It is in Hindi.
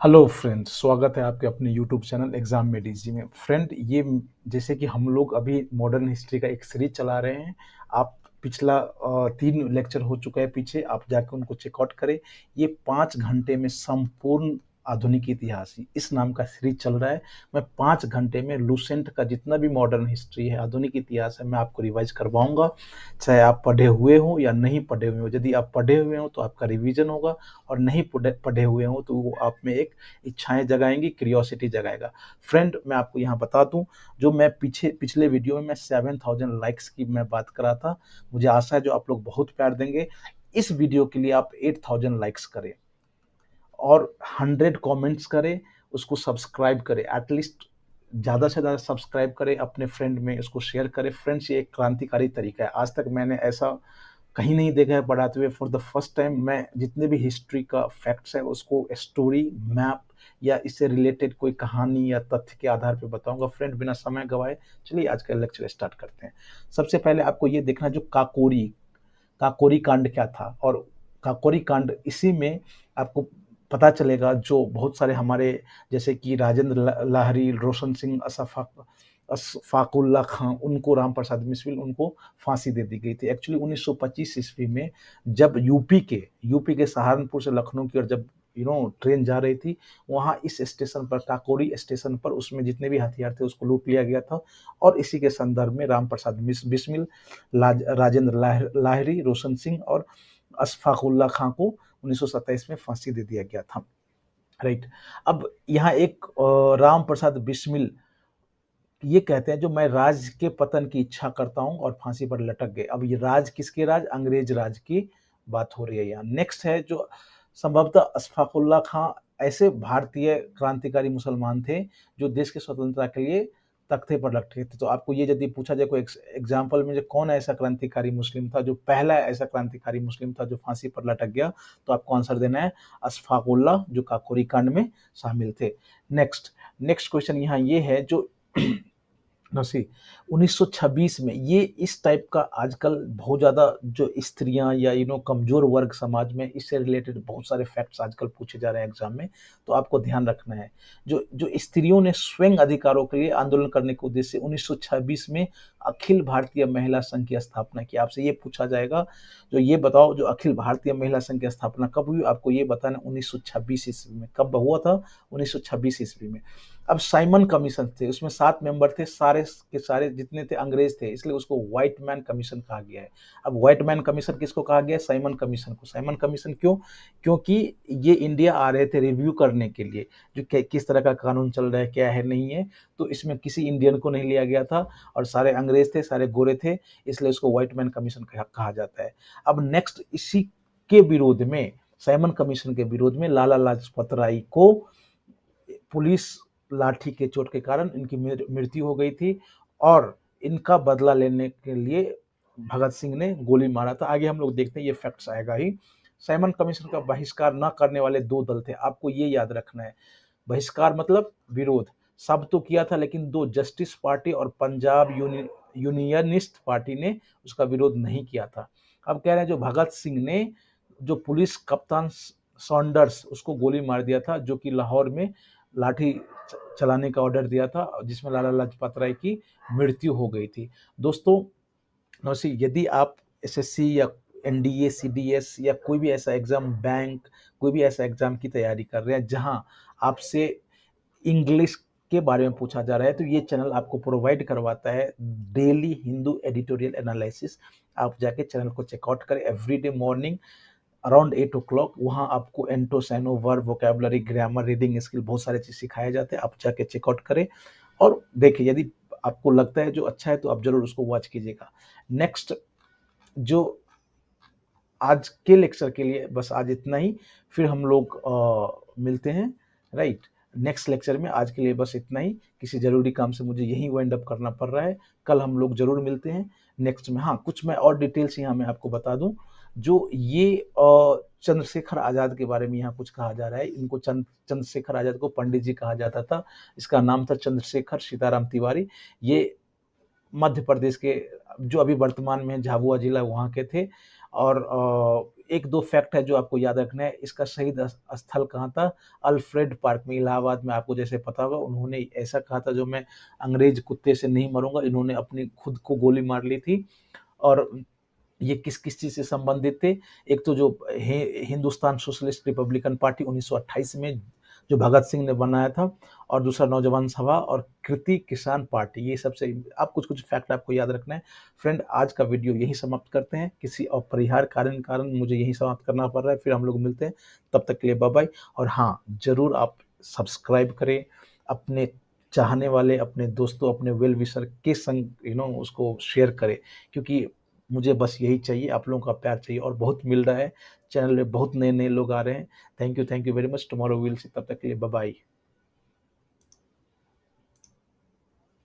हेलो फ्रेंड, स्वागत है आपके अपने यूट्यूब चैनल एग्जाम में डीजी में। फ्रेंड, ये जैसे कि हम लोग अभी मॉडर्न हिस्ट्री का एक सीरीज चला रहे हैं। आप पिछला 3 लेक्चर हो चुका है पीछे, आप जाके उनको चेकआउट करें। ये 5 घंटे में संपूर्ण आधुनिक इतिहास ही इस नाम का सीरीज चल रहा है। मैं 5 घंटे में लूसेंट का जितना भी मॉडर्न हिस्ट्री है, आधुनिक इतिहास है, मैं आपको रिवाइज करवाऊंगा। चाहे आप पढ़े हुए हो या नहीं पढ़े हुए हो। यदि आप पढ़े हुए हो तो आपका रिवीजन होगा, और नहीं पढ़े पढ़े हुए हो तो वो आप में एक इच्छाएं जगाएंगी, क्यूरियोसिटी जगाएगा। फ्रेंड, मैं आपको यहाँ बता दूं, जो मैं पिछले वीडियो में मैं 7,000 लाइक्स की मैं बात करा था। मुझे आशा है जो आप लोग बहुत प्यार देंगे। इस वीडियो के लिए आप 8,000 लाइक्स करें और 100 कमेंट्स करें, उसको सब्सक्राइब करें। एटलीस्ट ज़्यादा से ज़्यादा सब्सक्राइब करें, अपने फ्रेंड में इसको शेयर करें। फ्रेंड्स, ये एक क्रांतिकारी तरीका है, आज तक मैंने ऐसा कहीं नहीं देखा है पढ़ाते हुए। फॉर द फर्स्ट टाइम मैं जितने भी हिस्ट्री का फैक्ट्स है उसको स्टोरी, मैप या इससे रिलेटेड कोई कहानी या तथ्य के आधार पर बताऊंगा। फ्रेंड, बिना समय गवाए चलिए आज का लेक्चर स्टार्ट करते हैं। सबसे पहले आपको ये देखना, जो काकोरी काकोरी कांड क्या था। और काकोरी कांड इसी में आपको पता चलेगा, जो बहुत सारे हमारे जैसे कि राजेंद्र लाहिड़ी, रोशन सिंह, अशफाकुल्ला खां, उनको राम प्रसाद मिस्र, उनको फांसी दे दी गई थी। एक्चुअली 1925 ईस्वी में जब यूपी के सहारनपुर से लखनऊ की ओर जब ट्रेन जा रही थी, वहाँ इस स्टेशन पर, काकोरी स्टेशन पर, उसमें जितने भी हथियार थे उसको लूट लिया गया था। और इसी के संदर्भ में राम प्रसाद बिस्मिल, राजेंद्र लाहिड़ी, रोशन सिंह और अशफाकुल्ला खां को 1927 में फांसी दे दिया गया था। राइट। अब यहाँ एक राम प्रसाद बिस्मिल ये कहते हैं, जो मैं राज के पतन की इच्छा करता हूं, और फांसी पर लटक गए। अब ये राज किसके राज? अंग्रेज राज की बात हो रही है यहाँ। नेक्स्ट है, जो संभवतः अशफाकुल्ला खां ऐसे भारतीय क्रांतिकारी मुसलमान थे जो देश की स्वतंत्रता के लिए तख्ते पर लटके थे। तो आपको ये यदि पूछा जाए कोई एग्जाम्पल में, जो कौन ऐसा क्रांतिकारी मुस्लिम था, जो पहला ऐसा क्रांतिकारी मुस्लिम था जो फांसी पर लटक गया, तो आपको आंसर देना है अशफाकुल्ला, जो काकोरी कांड में शामिल थे। नेक्स्ट नेक्स्ट क्वेश्चन यहाँ ये है, जो नसी 1926 में, ये इस टाइप का आजकल बहुत ज़्यादा जो स्त्रियां या कमजोर वर्ग समाज में, इससे रिलेटेड बहुत सारे फैक्ट्स आजकल पूछे जा रहे हैं एग्जाम में। तो आपको ध्यान रखना है, जो जो स्त्रियों ने स्वयं अधिकारों के लिए आंदोलन करने के उद्देश्य से 1926 में अखिल भारतीय महिला संघ की स्थापना की। आपसे ये पूछा जाएगा, जो ये बताओ, जो अखिल भारतीय महिला संघ की स्थापना कब हुई, आपको ये बताना 1926 ईस्वी में। कब हुआ था? 1926 ईस्वी में। अब साइमन कमीशन थे, उसमें 7 मेंबर थे, सारे के सारे जितने थे अंग्रेज थे, इसलिए उसको व्हाइट मैन कमीशन कहा गया है। अब व्हाइट मैन कमीशन किसको कहा गया है? साइमन कमीशन को। साइमन कमीशन क्यों? क्योंकि ये इंडिया आ रहे थे रिव्यू करने के लिए, जो किस तरह का कानून चल रहा है, क्या है, नहीं है। तो इसमें किसी इंडियन को नहीं लिया गया था, और सारे अंग्रेज थे, सारे गोरे थे, इसलिए उसको व्हाइट मैन कमीशन कहा जाता है। अब नेक्स्ट, इसी के विरोध में, साइमन कमीशन के विरोध में, लाला लाजपत राय को पुलिस लाठी के चोट के कारण इनकी मृत्यु हो गई थी, और इनका बदला लेने के लिए भगत सिंह ने गोली मारा था। आगे हम लोग देखते हैं, ये फैक्ट्स आएगा ही। साइमन कमीशन का बहिष्कार न करने वाले 2 दल थे, आपको ये याद रखना है। बहिष्कार मतलब विरोध। सब तो किया था, लेकिन 2, जस्टिस पार्टी और पंजाब यूनियनिस्ट पार्टी ने उसका विरोध नहीं किया था। अब कह रहे हैं, जो भगत सिंह ने जो पुलिस कप्तान सॉन्डर्स, उसको गोली मार दिया था, जो कि लाहौर में लाठी चलाने का ऑर्डर दिया था, जिसमें लाला लाजपत राय की मृत्यु हो गई थी। दोस्तों, यदि आप एसएससी या एनडीए, सीडीएस या कोई भी ऐसा एग्जाम, बैंक, कोई भी ऐसा एग्जाम की तैयारी कर रहे हैं जहां आपसे इंग्लिश के बारे में पूछा जा रहा है, तो ये चैनल आपको प्रोवाइड करवाता है डेली हिंदू एडिटोरियल एनालिसिस। आप जाके चैनल को चेकआउट करें एवरीडे मॉर्निंग अराउंड 8 o'clock। वहाँ आपको एंटो, साइनो, verb, vocabulary, grammar, reading skill, बहुत सारे चीज़ सिखाए जाते हैं। आप जाके चेकआउट करें और देखिए, यदि आपको लगता है जो अच्छा है तो आप जरूर उसको वॉच कीजिएगा। नेक्स्ट, जो आज के लेक्चर के लिए बस आज इतना ही, फिर हम लोग मिलते हैं। राइट। नेक्स्ट लेक्चर में आज के लिए बस इतना ही। किसी जरूरी काम से मुझे यही वाइंड अप करना पड़ रहा है। कल हम लोग जरूर मिलते हैं नेक्स्ट में। हाँ, कुछ मैं और डिटेल्स यहाँ मैं आपको बता दूं, जो ये चंद्रशेखर आजाद के बारे में यहाँ कुछ कहा जा रहा है। इनको चंद्रशेखर आजाद को पंडित जी कहा जाता था। इसका नाम था चंद्रशेखर सीताराम तिवारी। ये मध्य प्रदेश के, जो अभी वर्तमान में झाबुआ जिला, वहाँ के थे। और एक दो फैक्ट है जो आपको याद रखना है। इसका शहीद स्थल कहाँ था? अल्फ्रेड पार्क में, इलाहाबाद में। आपको जैसे पता होगा, उन्होंने ऐसा कहा था, जो मैं अंग्रेज कुत्ते से नहीं मरूंगा, इन्होंने अपनी खुद को गोली मार ली थी। और ये किस किस चीज से संबंधित थे? एक तो जो हिंदुस्तान सोशलिस्ट रिपब्लिकन पार्टी 1928 में जो भगत सिंह ने बनाया था, और दूसरा नौजवान सभा और कृति किसान पार्टी। ये सबसे आप कुछ कुछ फैक्ट आपको याद रखना है। फ्रेंड, आज का वीडियो यही समाप्त करते हैं। किसी अपरिहार्य कारण मुझे यही समाप्त करना पड़ रहा है। फिर हम लोग मिलते हैं, तब तक के लिए बाय बाय। और हाँ, जरूर आप सब्सक्राइब करें, अपने चाहने वाले, अपने दोस्तों, अपने वेल विशर के संग उसको शेयर करें, क्योंकि मुझे बस यही चाहिए, आप लोगों का प्यार चाहिए, और बहुत मिल रहा है। चैनल में बहुत नए नए लोग आ रहे हैं। Thank you very much. Tomorrow will see, तब तक के लिए बाय बाय।